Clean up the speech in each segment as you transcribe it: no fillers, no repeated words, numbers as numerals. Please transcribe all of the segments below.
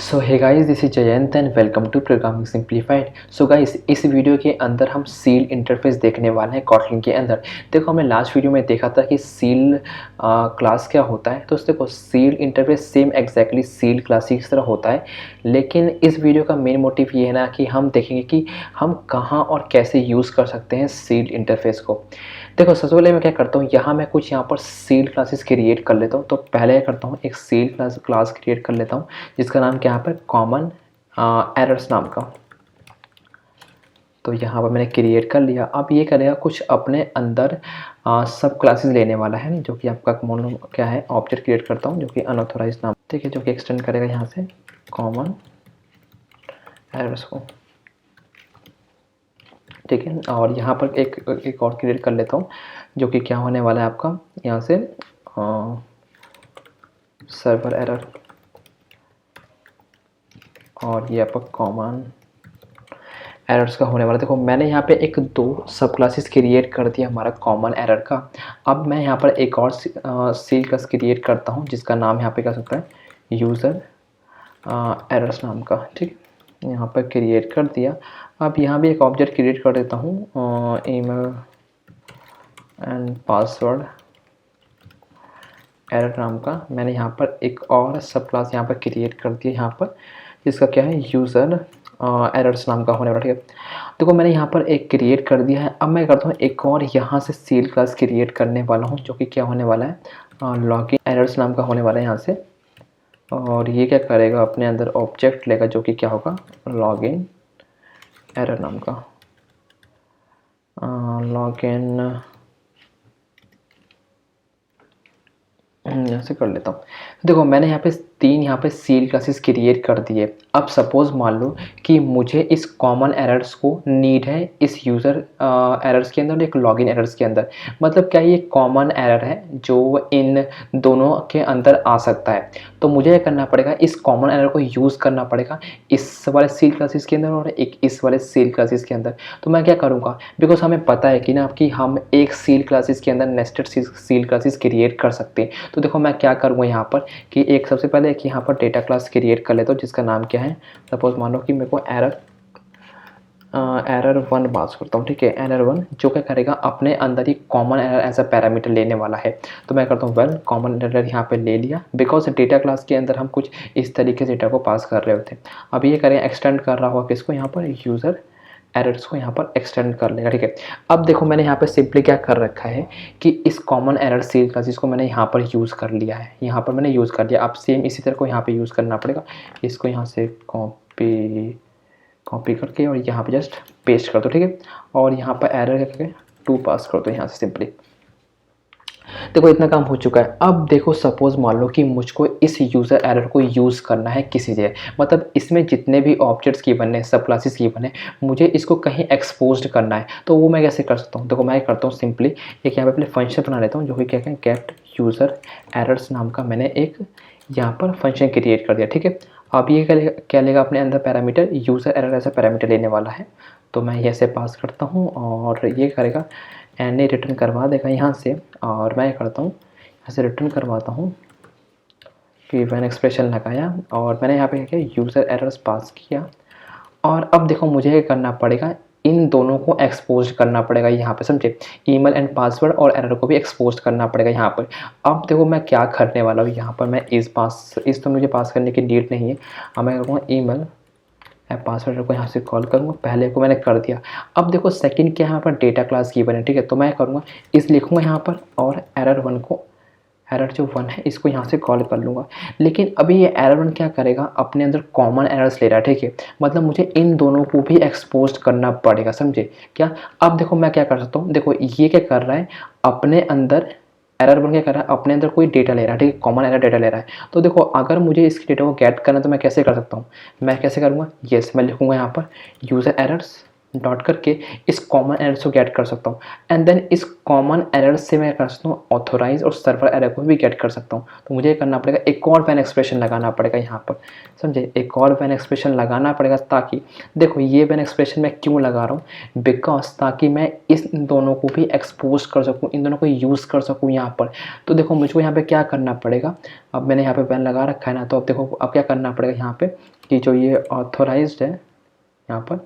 So hey guys, this is Jayant and welcome to programming simplified. So guys, इस video के अंदर हम seal interface देखने वाले हैं कॉटलिन के अंदर। देखो, हमने लास्ट वीडियो में देखा था कि सील क्लास क्या होता है। तो देखो, seal interface same exactly seal class की तरह होता है, लेकिन इस वीडियो का मेन मोटिव ये है ना कि हम देखेंगे कि हम कहाँ और कैसे यूज़ कर सकते हैं सील इंटरफेस को। देखो, सबसे पहले मैं क्या करता हूँ, मैं कुछ यहाँ पर सील क्लासेस क्रिएट कर लेता हूँ। तो पहले क्या करता हूँ, एक सील क्लास क्रिएट कर लेता हूँ जिसका नाम क्या यहाँ पर कॉमन एरर्स नाम का। तो यहाँ पर मैंने क्रिएट कर लिया। अब ये करेगा कुछ अपने अंदर सब क्लासेस लेने वाला है, जो कि आपका कॉमन क्या है, ऑब्जेक्ट क्रिएट करता हूँ जो कि अनऑथोराइज नाम, ठीक है, जो कि एक्सटेंड करेगा यहाँ से कॉमन एरर्स को, ठीक है। और यहाँ पर एक और क्रिएट कर लेता हूँ जो कि क्या होने वाला है आपका यहाँ से सर्वर एरर, और ये आपका कॉमन एरर्स का होने वाला। देखो, मैंने यहाँ पे एक दो सब क्लासेस क्रिएट कर दिया हमारा कॉमन एरर का। अब मैं यहाँ पर एक और सील क्लास क्रिएट करता हूँ जिसका नाम यहाँ पे क्या सकता है, यूज़र एरर्स नाम का, ठीक। यहाँ पर क्रिएट कर दिया। अब यहाँ भी एक ऑब्जेक्ट क्रिएट कर देता हूँ ईमेल एंड पासवर्ड एरर नाम का। मैंने यहाँ पर एक और सब क्लास यहाँ पर क्रिएट कर दिया यहाँ पर, जिसका क्या है, यूज़र एरर्स नाम का होने वाला, ठीक है। देखो, मैंने यहाँ पर एक क्रिएट कर दिया है। अब मैं करता हूँ एक और यहाँ से सील क्लास क्रिएट करने वाला हूँ जो कि क्या होने वाला है, लॉगिन एरर्स नाम का होने वाला है यहाँ से। और ये क्या करेगा, अपने अंदर ऑब्जेक्ट लेगा जो कि क्या होगा, लॉगिन एरर नाम का। लॉगिन यहाँ से कर लेता हूँ। देखो, मैंने यहाँ पे तीन सील क्लासेस क्रिएट कर दिए। अब सपोज़ मान लो कि मुझे इस कॉमन एरर्स को नीड है इस यूज़र एरर्स के अंदर और एक लॉगिन एरर्स के अंदर। मतलब क्या, ये कॉमन एरर है जो इन दोनों के अंदर आ सकता है। तो मुझे क्या करना पड़ेगा, इस कॉमन एरर को यूज़ करना पड़ेगा इस वाले सील क्लासेस के अंदर और एक इस वाले सील क्लासेस के अंदर। तो मैं क्या करूँगा, बिकॉज हमें पता है कि ना कि हम एक सील क्लासेस के अंदर नेस्टेड सील क्लासेस क्रिएट कर सकते हैं। तो देखो, मैं क्या करूँगा यहाँ पर कि एक सबसे पहले एक यहाँ पर डेटा क्लास क्रिएट कर लेता हूँ जिसका नाम क्या है, सपोज मान लो कि मेरे को एरर 1 पास करता हूँ, ठीक है। एरर 1 जो क्या करेगा, अपने अंदर ही common error as a parameter लेने वाला है। तो मैं करता हूँ वेल कॉमन एरर यहाँ पे ले लिया, बिकॉज डेटा क्लास के अंदर हम कुछ इस तरीके से डेटा को पास कर रहे होते हैं। अब ये करें, एक्सटेंड कर रहा होगा किसको, यहाँ पर यूज़र एरर्स को यहाँ पर एक्सटेंड कर लेगा, ठीक है। अब देखो, मैंने यहाँ पर सिंपली क्या कर रखा है कि इस कॉमन एरर सील क्लासेस को मैंने यहाँ पर यूज़ कर लिया है, यहाँ पर मैंने यूज़ कर लिया। अब सेम इसी तरह को यहाँ पे यूज़ करना पड़ेगा। इसको यहाँ से कॉपी करके और यहाँ पे जस्ट पेस्ट कर दो, ठीक है। और यहाँ पर एरर करके 2 पास कर दो यहाँ से सिंपली। देखो, इतना काम हो चुका है। अब देखो, सपोज मान लो कि मुझको इस यूज़र एरर को यूज़ करना है किसी जगह, मतलब इसमें जितने भी ऑब्जेक्ट्स की बने, सब क्लासेस की बने, मुझे इसको कहीं एक्सपोज्ड करना है। तो वो मैं कैसे कर सकता हूँ, देखो मैं करता हूँ सिंपली एक यहाँ पे अपने फंक्शन बना लेता हूँ जो कि क्या है, गेट यूज़र एरर्स नाम का मैंने एक यहाँ पर फंक्शन क्रिएट कर दिया, ठीक है। अब ये क्या लेगा अपने अंदर पैरामीटर, यूज़र एरर ऐसा पैरामीटर लेने वाला है। तो मैं ऐसे पास करता हूँ और ये करेगा एंड रिटर्न करवा देगा यहाँ से। और मैं करता हूँ यहाँ से रिटर्न करवाता हूँ कि मैंने एक्सप्रेशन लगाया और मैंने यहाँ पे क्या यूज़र एरर्स पास किया। और अब देखो, मुझे क्या करना पड़ेगा, इन दोनों को एक्सपोज करना पड़ेगा यहाँ पे, समझे। ईमेल एंड पासवर्ड और एरर को भी एक्सपोज करना पड़ेगा यहाँ पर। अब देखो, मैं क्या करने वाला हूँ यहाँ पर, मैं इस तो मुझे पास करने की नीड नहीं है। अब मैं करूँगा ईमेल पासवर्ड को यहाँ से कॉल करूँगा, पहले को मैंने कर दिया। अब देखो, सेकंड क्या है, यहाँ पर डेटा क्लास की बने, ठीक है। तो मैं करूँगा इस लिखूँगा यहाँ पर और एरर जो 1 है इसको यहाँ से कॉल कर लूँगा। लेकिन अभी ये एरर 1 क्या करेगा, अपने अंदर कॉमन एरर्स ले रहा है, ठीक है। मतलब मुझे इन दोनों को भी एक्सपोज करना पड़ेगा, समझे क्या। अब देखो, मैं क्या कर सकता हूँ, देखो ये क्या कर रहा है, अपने अंदर एरर 1 क्या कर रहा है, अपने अंदर कोई डेटा ले रहा है, ठीक है, कॉमन एरर डेटा ले रहा है। तो देखो, अगर मुझे इस डेटा को गेट करना है तो मैं कैसे कर सकता हूँ, मैं कैसे करूँगा, यस मैं लिखूँगा यहाँ पर यूज़र एरर्स डॉट करके इस कॉमन एरर को गेट कर सकता हूँ। एंड देन इस कॉमन एरर से मैं कर सकता हूँ ऑथोराइज और सर्वर एरर को भी गेट कर सकता हूँ। तो मुझे करना पड़ेगा, एक और वैन एक्सप्रेशन लगाना पड़ेगा यहाँ पर, समझे, एक और वैन एक्सप्रेशन लगाना पड़ेगा, ताकि देखो ये वैन एक्सप्रेशन मैं क्यों लगा रहा हूँ, बिकॉज ताकि मैं इस दोनों को भी एक्सपोज कर सकूँ, इन दोनों को यूज़ कर सकूँ यहाँ पर। तो देखो मुझको यहाँ पे क्या करना पड़ेगा, अब मैंने यहाँ पे वैन लगा रखा है ना, तो अब देखो अब क्या करना पड़ेगा यहाँ पे कि जो ये ऑथोराइज्ड है यहाँ पर,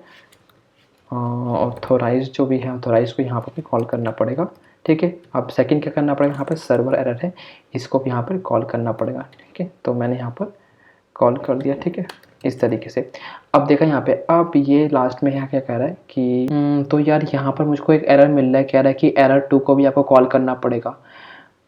ऑथोराइज जो भी है ऑथोराइज को यहाँ पर भी कॉल करना पड़ेगा, ठीक है। अब सेकंड क्या करना पड़ेगा, यहाँ पर सर्वर एरर है, इसको भी यहाँ पर कॉल करना पड़ेगा, ठीक है। तो मैंने यहाँ पर कॉल कर दिया, ठीक है, इस तरीके से। अब देखा यहाँ पे, अब ये लास्ट में यहाँ क्या कह रहा है कि तो यार यहाँ पर मुझको एक एरर मिल रहा है, कह रहा है कि एरर 2 को भी आपको कॉल करना पड़ेगा।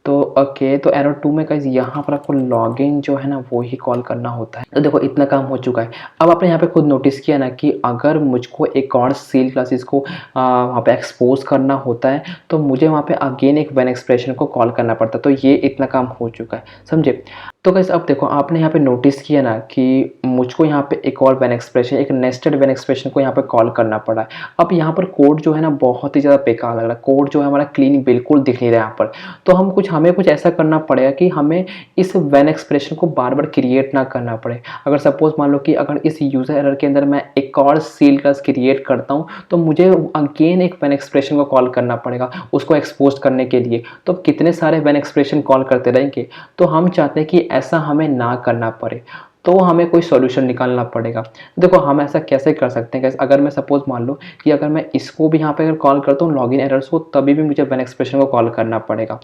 तो ओके, तो एरर 2 में गाइस यहाँ पर आपको लॉगिन जो है ना वो ही कॉल करना होता है। तो देखो इतना काम हो चुका है। अब आपने यहाँ पे खुद नोटिस किया ना कि अगर मुझको एक और सील क्लासेस को वहाँ पे एक्सपोज करना होता है तो मुझे वहाँ पे अगेन एक वन एक्सप्रेशन को कॉल करना पड़ता है। तो ये इतना काम हो चुका है, समझे। तो गाइस अब देखो आपने यहाँ पे नोटिस किया ना कि मुझको यहाँ पे एक और वन एक्सप्रेशन, एक नेस्टेड वन एक्सप्रेशन को यहाँ पे कॉल करना पड़ा है। अब यहाँ पर कोड जो है ना बहुत ही ज़्यादा बेकार लग रहा है, कोड जो है हमारा क्लीन बिल्कुल दिख नहीं रहा है यहाँ पर। तो हमें कुछ ऐसा करना पड़ेगा कि हमें इस वन एक्सप्रेशन को बार बार क्रिएट ना करना पड़े। अगर सपोज मान लो कि अगर इस यूज़र एरर के अंदर मैं एक और सील क्लास क्रिएट करता हूँ तो मुझे अगेन एक वन एक्सप्रेशन को कॉल करना पड़ेगा उसको एक्सपोज करने के लिए। तो कितने सारे वन एक्सप्रेशन कॉल करते रहेंगे। तो हम चाहते हैं कि ऐसा हमें ना करना पड़े, तो हमें कोई सॉल्यूशन निकालना पड़ेगा। देखो हम ऐसा कैसे कर सकते हैं गाइस, अगर मैं सपोज मान लो कि अगर मैं इसको भी यहाँ पे अगर कॉल करता हूँ लॉगिन एरर्स को, तभी भी मुझे वन एक्सप्रेशन को कॉल करना पड़ेगा।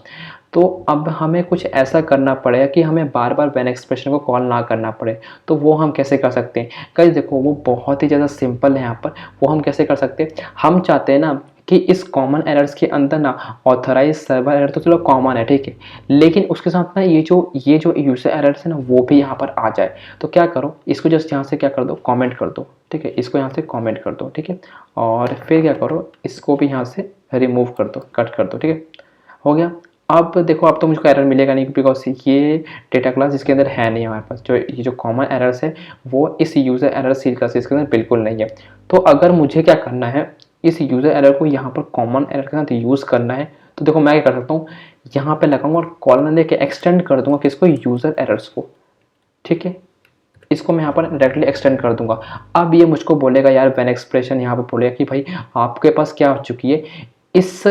तो अब हमें कुछ ऐसा करना पड़ेगा कि हमें बार बार वन एक्सप्रेशन को कॉल ना करना पड़े। तो वो हम कैसे कर सकते हैं गाइस, देखो वो बहुत ही ज़्यादा सिंपल है यहाँ पर। वो हम कैसे कर सकते हैं, हम चाहते हैं ना कि इस कॉमन एरर्स के अंदर ना ऑथराइज सर्वर एरर तो चलो कॉमन है, ठीक है, लेकिन उसके साथ ना ये जो यूजर एरर्स है ना वो भी यहाँ पर आ जाए। तो क्या करो, इसको जस्ट यहाँ से क्या कर दो, कमेंट कर दो, ठीक है, इसको यहाँ से कमेंट कर दो, ठीक है, और फिर क्या करो, इसको भी यहाँ से रिमूव कर दो, कट कर दो, ठीक है, हो गया। अब देखो अब तो मुझको एरर मिलेगा नहीं बिकॉज ये डेटा क्लास इसके अंदर है नहीं हमारे पास। जो ये जो कॉमन एरर्स है वो इस यूज़र एरर सील क्लास इसके अंदर बिल्कुल नहीं है। तो अगर मुझे क्या करना है, इस यूज़र एरर को यहाँ पर कॉमन एरर के साथ यूज़ करना है, तो देखो मैं क्या कर सकता हूँ, यहाँ पे लगाऊंगा और कॉलन देके एक्सटेंड कर दूंगा किसको, यूज़र एरर्स को, ठीक है, इसको मैं यहाँ पर डायरेक्टली एक्सटेंड कर दूंगा। अब ये मुझको बोलेगा यार वैन एक्सप्रेशन यहाँ पे बोलेगा कि भाई आपके पास क्या आ चुकी है, इस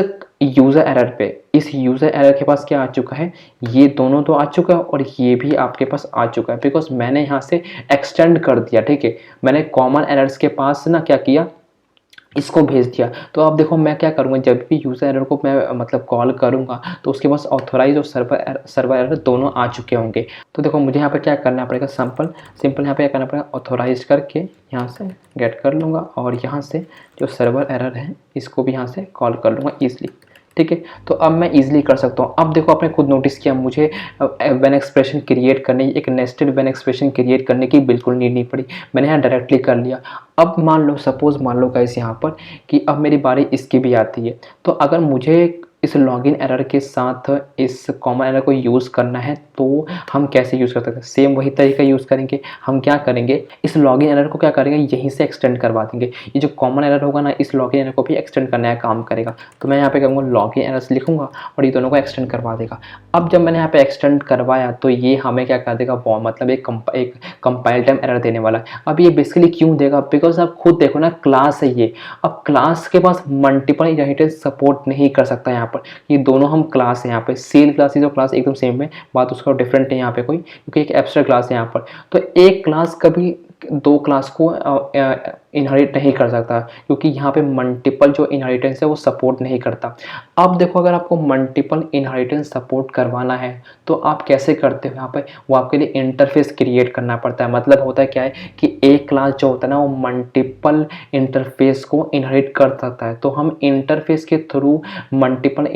यूज़र एरर पे, इस यूज़र एरर के पास क्या आ चुका है, ये दोनों तो आ चुका है और ये भी आपके पास आ चुका है, बिकॉज मैंने यहाँ से एक्सटेंड कर दिया, ठीक है, मैंने कॉमन एरर्स के पास ना क्या किया, इसको भेज दिया। तो अब देखो मैं क्या करूँगा, जब भी यूज़र एरर को मैं मतलब कॉल करूँगा तो उसके पास ऑथोराइज और सर्वर एरर दोनों आ चुके होंगे। तो देखो मुझे यहाँ पे क्या करना पड़ेगा, सिंपल यहाँ पे क्या करना पड़ेगा, ऑथोराइज करके यहाँ से गेट कर लूँगा और यहाँ से जो सर्वर एरर है इसको भी यहाँ से कॉल कर लूँगा ईजिली, ठीक है। तो अब मैं इजीली कर सकता हूँ। अब देखो आपने खुद नोटिस किया मुझे वन एक्सप्रेशन क्रिएट करने, एक नेस्टेड वन एक्सप्रेशन क्रिएट करने की बिल्कुल नीड नहीं पड़ी, मैंने यहाँ डायरेक्टली कर लिया। अब मान लो सपोज मान लो गाइस यहाँ पर कि अब मेरी बारी इसकी भी आती है। तो अगर मुझे इस लॉगिन एरर के साथ इस कॉमन एरर को यूज़ करना है तो हम कैसे यूज़ कर सकते हैं, सेम वही तरीका यूज़ करेंगे। हम क्या करेंगे, इस लॉगिन एरर को क्या करेंगे, यहीं से एक्सटेंड करवा देंगे। ये जो कॉमन एरर होगा ना, इस लॉगिन एरर को भी एक्सटेंड करने का काम करेगा। तो मैं यहाँ पे कहूँगा लॉगिन एरर्स लिखूंगा और ये दोनों को एक्सटेंड करवा देगा। अब जब मैंने यहाँ पे एक्सटेंड करवाया तो ये हमें क्या कर देगा, मतलब एक कंपाइल टाइम एरर देने वाला है। अब ये बेसिकली क्यों देगा, बिकॉज आप खुद देखो ना क्लास है ये, अब क्लास के पास मल्टीपल इनहेरिटेंस सपोर्ट नहीं कर सकता यहाँ पर। ये दोनों हम क्लास है यहाँ पे, सेल क्लासेस और क्लास एकदम सेम है, बात उसका डिफरेंट है यहाँ पे कोई, क्योंकि एक एब्स्ट्रैक्ट क्लास है यहाँ पर। तो एक क्लास कभी दो क्लास को इनहेरिट नहीं कर सकता, क्योंकि यहाँ पे मल्टीपल जो इनहेरिटेंस है वो सपोर्ट नहीं करता। अब देखो अगर आपको मल्टीपल इनहेरिटेंस सपोर्ट करवाना है तो आप कैसे करते हो, यहाँ पे वो आपके लिए इंटरफेस क्रिएट करना पड़ता है। मतलब होता है क्या है कि एक क्लास जो होता है ना वो मल्टीपल इंटरफेस को इनहेरिट कर सकता है। तो हम इंटरफेस के थ्रू मल्टीपल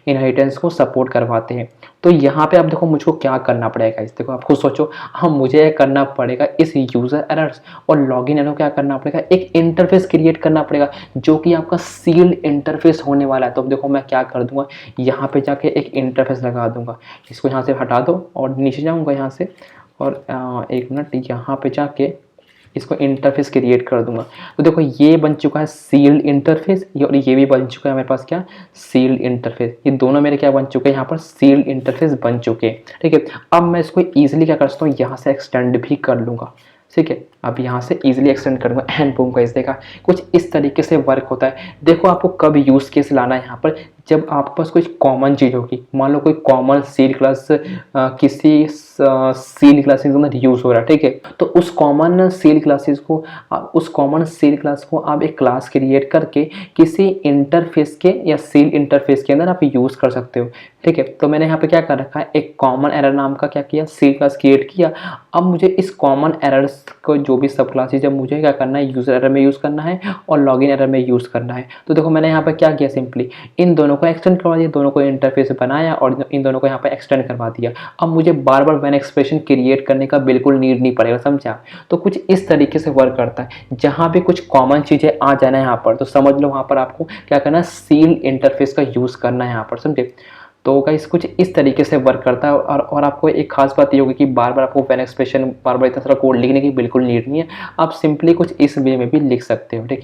इनहेरिटेंस को सपोर्ट करवाते हैं। तो यहाँ पे आप देखो मुझको क्या करना पड़ेगा, इस देखो आप खुद सोचो, हम मुझे करना पड़ेगा इस यूज़र एरर्स और लॉगिन एरर क्या करना पड़ेगा, एक इंटरफेस क्रिएट करना पड़ेगा जो कि आपका सील्ड इंटरफेस होने वाला है। तो अब देखो मैं क्या कर दूंगा, यहाँ पे जाके एक इंटरफेस लगा दूंगा, इसको यहाँ से हटा दो और नीचे जाऊँगा यहाँ से और एक मिनट यहाँ पे जाके इसको इंटरफेस क्रिएट कर दूंगा। तो देखो ये बन चुका है सील्ड इंटरफेस, और ये भी बन चुका है मेरे पास क्या, सील्ड इंटरफेस। ये दोनों मेरे क्या बन चुके हैं, यहाँ पर सील्ड इंटरफेस बन चुके हैं। ठीक है, अब मैं इसको ईजिली क्या कर सकता हूँ, यहाँ से एक्सटेंड भी कर लूँगा। ठीक है, अब यहाँ से इजीली एक्सटेंड करूँगा एंड बूम गाइस, देखा कुछ इस तरीके से वर्क होता है। देखो आपको कब यूज़ केस लाना है यहाँ पर, जब आपके पास कुछ कॉमन चीज़ होगी। मान लो कोई कॉमन सील क्लास किसी सील क्लासेस के अंदर यूज़ हो रहा है। ठीक है, तो उस कॉमन सील क्लासेस को आप एक क्लास क्रिएट करके किसी इंटरफेस के या सील इंटरफेस के अंदर आप यूज़ कर सकते हो। ठीक है, तो मैंने यहाँ पे क्या कर रखा है, एक कॉमन एरर नाम का क्या किया, सील क्लास क्रिएट किया। अब मुझे इस कॉमन एरर्स को जो भी सब क्लासेज है मुझे क्या करना है, यूज़र एरर में यूज़ करना है और लॉगिन एरर में यूज़ करना है। तो देखो मैंने यहाँ पर क्या किया, सिंपली इन दोनों को एक्सटेंड करवा दिया, दोनों को इंटरफेस बनाया और इन दोनों को यहाँ पर एक्सटेंड करवा दिया। अब मुझे बार बार व्हेन एक्सप्रेशन क्रिएट करने का बिल्कुल नीड नहीं पड़ेगा, समझा। तो कुछ इस तरीके से वर्क करता है। जहाँ भी कुछ कॉमन चीज़ें आ जाना है यहाँ पर, तो समझ लो वहाँ पर आपको क्या करना है, सील इंटरफेस का यूज़ करना है यहाँ पर, समझे। तो गाइस कुछ इस तरीके से वर्क करता है। और आपको एक खास बात ये होगी कि बार बार आपको व्हेन एक्सप्रेशन बार बार इतना सारा कोड लिखने की बिल्कुल नीड नहीं है। आप सिंपली कुछ इस वे में भी लिख सकते हो। ठीक है।